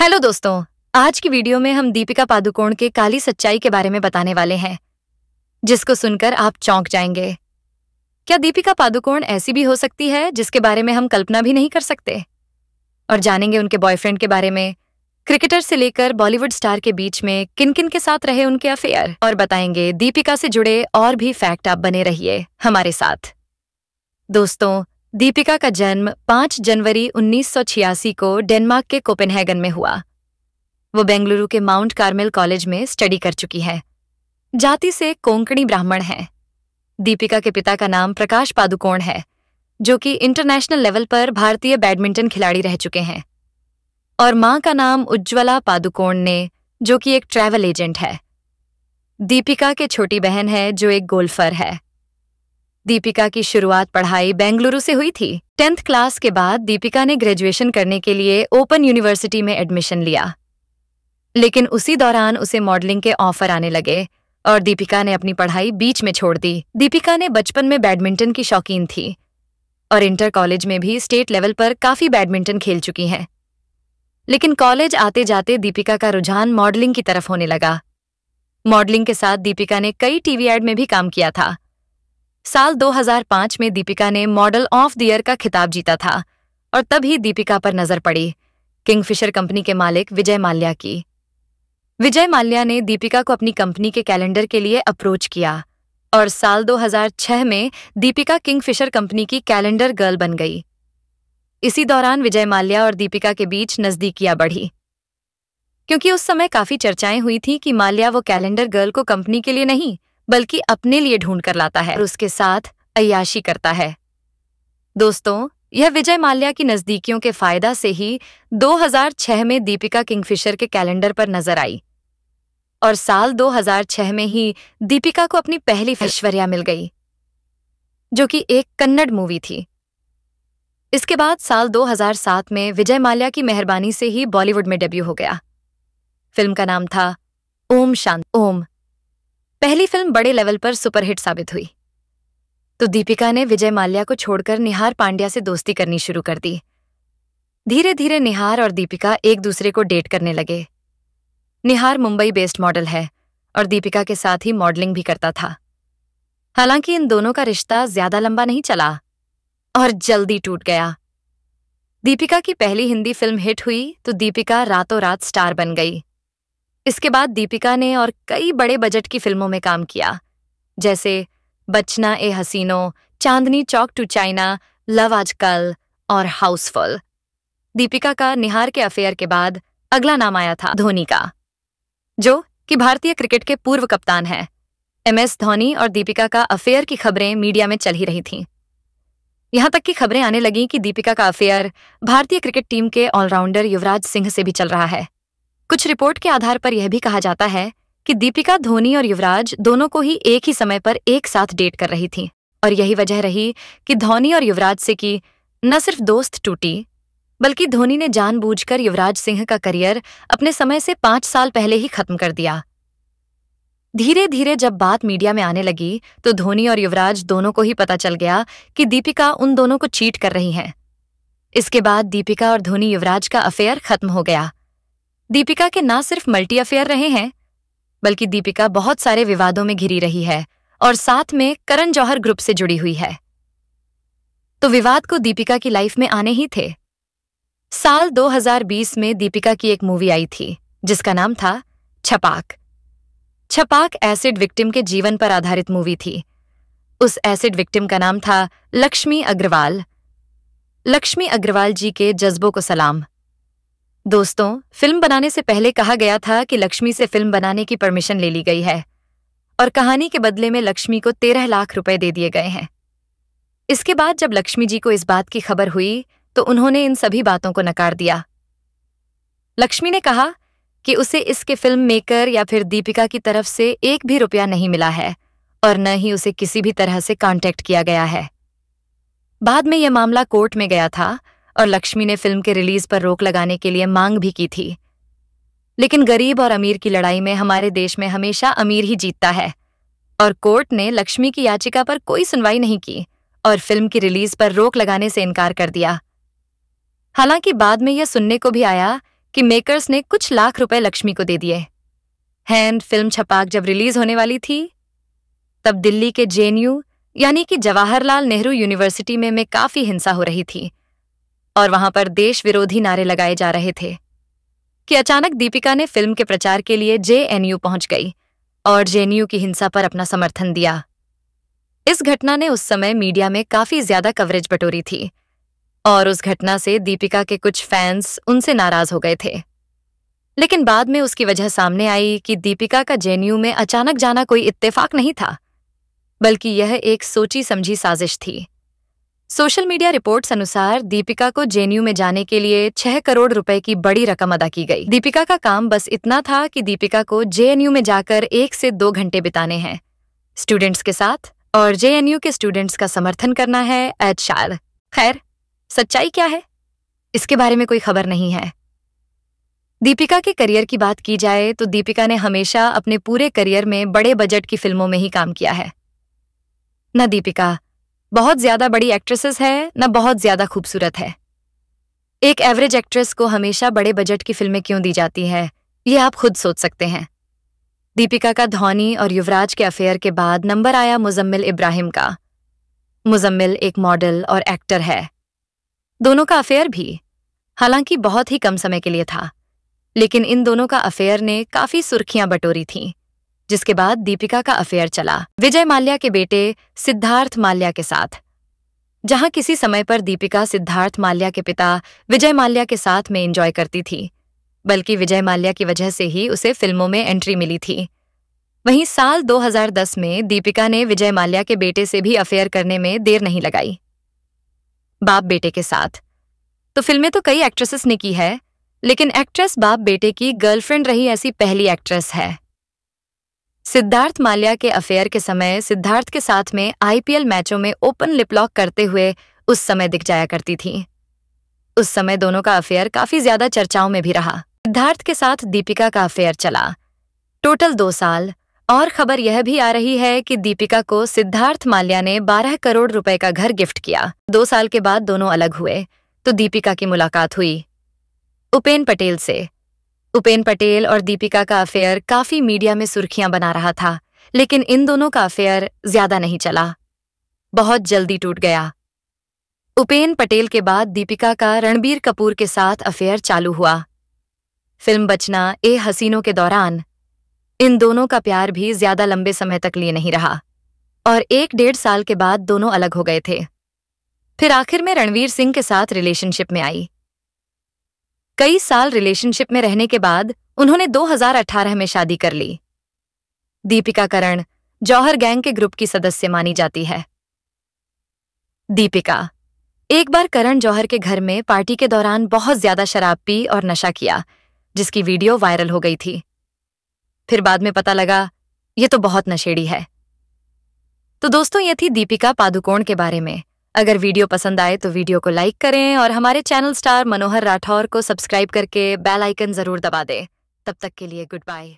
Hello दोस्तों, आज की वीडियो में हम दीपिका पादुकोण के काली सच्चाई के बारे में बताने वाले हैं, जिसको सुनकर आप चौंक जाएंगे। क्या दीपिका पादुकोण ऐसी भी हो सकती है जिसके बारे में हम कल्पना भी नहीं कर सकते? और जानेंगे उनके बॉयफ्रेंड के बारे में, क्रिकेटर से लेकर बॉलीवुड स्टार के बीच में किन किन के साथ रहे उनके अफेयर, और बताएंगे दीपिका से जुड़े और भी फैक्ट। आप बने रहिए हमारे साथ। दोस्तों, दीपिका का जन्म 5 जनवरी 1986 को डेनमार्क के कोपेनहेगन में हुआ। वो बेंगलुरु के माउंट कार्मेल कॉलेज में स्टडी कर चुकी है। जाति से कोंकणी ब्राह्मण है। दीपिका के पिता का नाम प्रकाश पादुकोण है, जो कि इंटरनेशनल लेवल पर भारतीय बैडमिंटन खिलाड़ी रह चुके हैं। और मां का नाम उज्ज्वला पादुकोण ने, जो कि एक ट्रैवल एजेंट है। दीपिका के छोटी बहन है जो एक गोल्फर है। दीपिका की शुरुआत पढ़ाई बेंगलुरु से हुई थी। 10th क्लास के बाद दीपिका ने ग्रेजुएशन करने के लिए ओपन यूनिवर्सिटी में एडमिशन लिया, लेकिन उसी दौरान उसे मॉडलिंग के ऑफर आने लगे और दीपिका ने अपनी पढ़ाई बीच में छोड़ दी। दीपिका ने बचपन में बैडमिंटन की शौकीन थी और इंटर कॉलेज में भी स्टेट लेवल पर काफी बैडमिंटन खेल चुकी हैं। लेकिन कॉलेज आते जाते दीपिका का रुझान मॉडलिंग की तरफ होने लगा। मॉडलिंग के साथ दीपिका ने कई टीवी एड में भी काम किया था। साल 2005 में दीपिका ने मॉडल ऑफ द ईयर का खिताब जीता था और तभी दीपिका पर नजर पड़ी किंगफिशर कंपनी के मालिक विजय माल्या की। विजय माल्या ने दीपिका को अपनी कंपनी के कैलेंडर के लिए अप्रोच किया और साल 2006 में दीपिका किंगफिशर कंपनी की कैलेंडर गर्ल बन गई। इसी दौरान विजय माल्या और दीपिका के बीच नजदीकियां बढ़ी, क्योंकि उस समय काफी चर्चाएं हुई थी कि माल्या वो कैलेंडर गर्ल को कंपनी के लिए नहीं बल्कि अपने लिए ढूंढ कर लाता है और उसके साथ अय्याशी करता है। दोस्तों, यह विजय माल्या की नजदीकियों के फायदा से ही 2006 में दीपिका किंगफिशर के कैलेंडर पर नजर आई और साल 2006 में ही दीपिका को अपनी पहली ऐश्वर्या मिल गई, जो कि एक कन्नड़ मूवी थी। इसके बाद साल 2007 में विजय माल्या की मेहरबानी से ही बॉलीवुड में डेब्यू हो गया। फिल्म का नाम था ओम शांति ओम। पहली फिल्म बड़े लेवल पर सुपरहिट साबित हुई, तो दीपिका ने विजय माल्या को छोड़कर निहार पांड्या से दोस्ती करनी शुरू कर दी। धीरे धीरे निहार और दीपिका एक दूसरे को डेट करने लगे। निहार मुंबई बेस्ड मॉडल है और दीपिका के साथ ही मॉडलिंग भी करता था। हालांकि इन दोनों का रिश्ता ज्यादा लंबा नहीं चला और जल्दी टूट गया। दीपिका की पहली हिंदी फिल्म हिट हुई तो दीपिका रातों रात स्टार बन गई। इसके बाद दीपिका ने और कई बड़े बजट की फिल्मों में काम किया, जैसे बचना ए हसीनो, Chandni Chowk to China, love आजकल और हाउसफुल। दीपिका का निहार के अफेयर के बाद अगला नाम आया था धोनी का, जो कि भारतीय क्रिकेट के पूर्व कप्तान हैं। MS धोनी और दीपिका का अफेयर की खबरें मीडिया में चल ही रही थीं। यहां तक कि खबरें आने लगीं कि दीपिका का अफेयर भारतीय क्रिकेट टीम के ऑलराउंडर युवराज सिंह से भी चल रहा है। कुछ रिपोर्ट के आधार पर यह भी कहा जाता है कि दीपिका धोनी और युवराज दोनों को ही एक ही समय पर एक साथ डेट कर रही थी, और यही वजह रही कि धोनी और युवराज से की न सिर्फ दोस्त टूटी, बल्कि धोनी ने जानबूझकर युवराज सिंह का करियर अपने समय से 5 साल पहले ही खत्म कर दिया। धीरे धीरे जब बात मीडिया में आने लगी तो धोनी और युवराज दोनों को ही पता चल गया कि दीपिका उन दोनों को चीट कर रही हैं। इसके बाद दीपिका और धोनी युवराज का अफेयर खत्म हो गया। दीपिका के ना सिर्फ मल्टी अफेयर रहे हैं, बल्कि दीपिका बहुत सारे विवादों में घिरी रही है और साथ में करण जौहर ग्रुप से जुड़ी हुई है। तो विवाद को दीपिका की लाइफ में आने ही थे। साल 2020 में दीपिका की एक मूवी आई थी जिसका नाम था छपाक। छपाक एसिड विक्टिम के जीवन पर आधारित मूवी थी। उस एसिड विक्टिम का नाम था लक्ष्मी अग्रवाल। लक्ष्मी अग्रवाल जी के जज्बों को सलाम। दोस्तों, फिल्म बनाने से पहले कहा गया था कि लक्ष्मी से फिल्म बनाने की परमिशन ले ली गई है और कहानी के बदले में लक्ष्मी को 13 लाख रुपए दे दिए गए हैं। इसके बाद जब लक्ष्मी जी को इस बात की खबर हुई तो उन्होंने इन सभी बातों को नकार दिया। लक्ष्मी ने कहा कि उसे इसके फिल्म मेकर या फिर दीपिका की तरफ से एक भी रुपया नहीं मिला है और न ही उसे किसी भी तरह से कांटेक्ट किया गया है। बाद में यह मामला कोर्ट में गया था और लक्ष्मी ने फिल्म के रिलीज पर रोक लगाने के लिए मांग भी की थी। लेकिन गरीब और अमीर की लड़ाई में हमारे देश में हमेशा अमीर ही जीतता है और कोर्ट ने लक्ष्मी की याचिका पर कोई सुनवाई नहीं की और फिल्म की रिलीज पर रोक लगाने से इनकार कर दिया। हालांकि बाद में यह सुनने को भी आया कि मेकर्स ने कुछ लाख रुपए लक्ष्मी को दे दिए। हैंड फिल्म छपाक जब रिलीज होने वाली थी तब दिल्ली के जेएनयू यानी कि जवाहरलाल नेहरू यूनिवर्सिटी में काफी हिंसा हो रही थी और वहां पर देश विरोधी नारे लगाए जा रहे थे कि अचानक दीपिका ने फिल्म के प्रचार के लिए जेएनयू पहुंच गई और जेएनयू की हिंसा पर अपना समर्थन दिया। इस घटना ने उस समय मीडिया में काफी ज्यादा कवरेज बटोरी थी और उस घटना से दीपिका के कुछ फैंस उनसे नाराज हो गए थे। लेकिन बाद में उसकी वजह सामने आई कि दीपिका का जेएनयू में अचानक जाना कोई इत्तेफाक नहीं था, बल्कि यह एक सोची समझी साजिश थी। सोशल मीडिया रिपोर्ट्स अनुसार दीपिका को जेएनयू में जाने के लिए 6 करोड़ रुपए की बड़ी रकम अदा की गई। दीपिका का काम बस इतना था कि दीपिका को जेएनयू में जाकर 1 से 2 घंटे बिताने हैं स्टूडेंट्स के साथ और जेएनयू के स्टूडेंट्स का समर्थन करना है शायर। खैर, सच्चाई क्या है इसके बारे में कोई खबर नहीं है। दीपिका के करियर की बात की जाए तो दीपिका ने हमेशा अपने पूरे करियर में बड़े बजट की फिल्मों में ही काम किया है। न दीपिका बहुत ज्यादा बड़ी एक्ट्रेसेस है, न बहुत ज्यादा खूबसूरत है। एक एवरेज एक्ट्रेस को हमेशा बड़े बजट की फिल्में क्यों दी जाती है, ये आप खुद सोच सकते हैं। दीपिका का धोनी और युवराज के अफेयर के बाद नंबर आया मुजम्मिल इब्राहिम का। मुजम्मिल एक मॉडल और एक्टर है। दोनों का अफेयर भी, हालांकि बहुत ही कम समय के लिए था, लेकिन इन दोनों का अफेयर ने काफी सुर्खियां बटोरी थीं। जिसके बाद दीपिका का अफेयर चला विजय माल्या के बेटे सिद्धार्थ माल्या के साथ, जहां किसी समय पर दीपिका सिद्धार्थ माल्या के पिता विजय माल्या के साथ में एंजॉय करती थी, बल्कि विजय माल्या की वजह से ही उसे फिल्मों में एंट्री मिली थी। वहीं साल 2010 में दीपिका ने विजय माल्या के बेटे से भी अफेयर करने में देर नहीं लगाई। बाप बेटे के साथ तो फिल्में तो कई एक्ट्रेसेस ने की है, लेकिन एक्ट्रेस बाप बेटे की गर्लफ्रेंड रही ऐसी पहली एक्ट्रेस है। सिद्धार्थ माल्या के अफेयर के समय सिद्धार्थ के साथ में आईपीएल मैचों में ओपन लिप लॉक करते हुए उस समय दिख जाया करती थी। उस समय दोनों का अफेयर काफी ज्यादा चर्चाओं में भी रहा। सिद्धार्थ के साथ दीपिका का अफेयर चला टोटल 2 साल और खबर यह भी आ रही है कि दीपिका को सिद्धार्थ माल्या ने 12 करोड़ रुपए का घर गिफ्ट किया। 2 साल के बाद दोनों अलग हुए तो दीपिका की मुलाकात हुई उपेन पटेल से। उपेन पटेल और दीपिका का अफेयर काफी मीडिया में सुर्खियां बना रहा था, लेकिन इन दोनों का अफेयर ज्यादा नहीं चला, बहुत जल्दी टूट गया। उपेन पटेल के बाद दीपिका का रणबीर कपूर के साथ अफेयर चालू हुआ। फिल्म बचना ए हसीनों के दौरान इन दोनों का प्यार भी ज्यादा लंबे समय तक लिए नहीं रहा और 1-1.5 साल के बाद दोनों अलग हो गए थे। फिर आखिर में रणवीर सिंह के साथ रिलेशनशिप में आई। कई साल रिलेशनशिप में रहने के बाद उन्होंने 2018 में शादी कर ली। दीपिका करण जौहर गैंग के ग्रुप की सदस्य मानी जाती है। दीपिका एक बार करण जौहर के घर में पार्टी के दौरान बहुत ज्यादा शराब पी और नशा किया, जिसकी वीडियो वायरल हो गई थी। फिर बाद में पता लगा ये तो बहुत नशेड़ी है। तो दोस्तों, ये थी दीपिका पादुकोण के बारे में। अगर वीडियो पसंद आए तो वीडियो को लाइक करें और हमारे चैनल स्टार मनोहर राठौर को सब्सक्राइब करके बेल आइकन जरूर दबा दें। तब तक के लिए गुड बाय।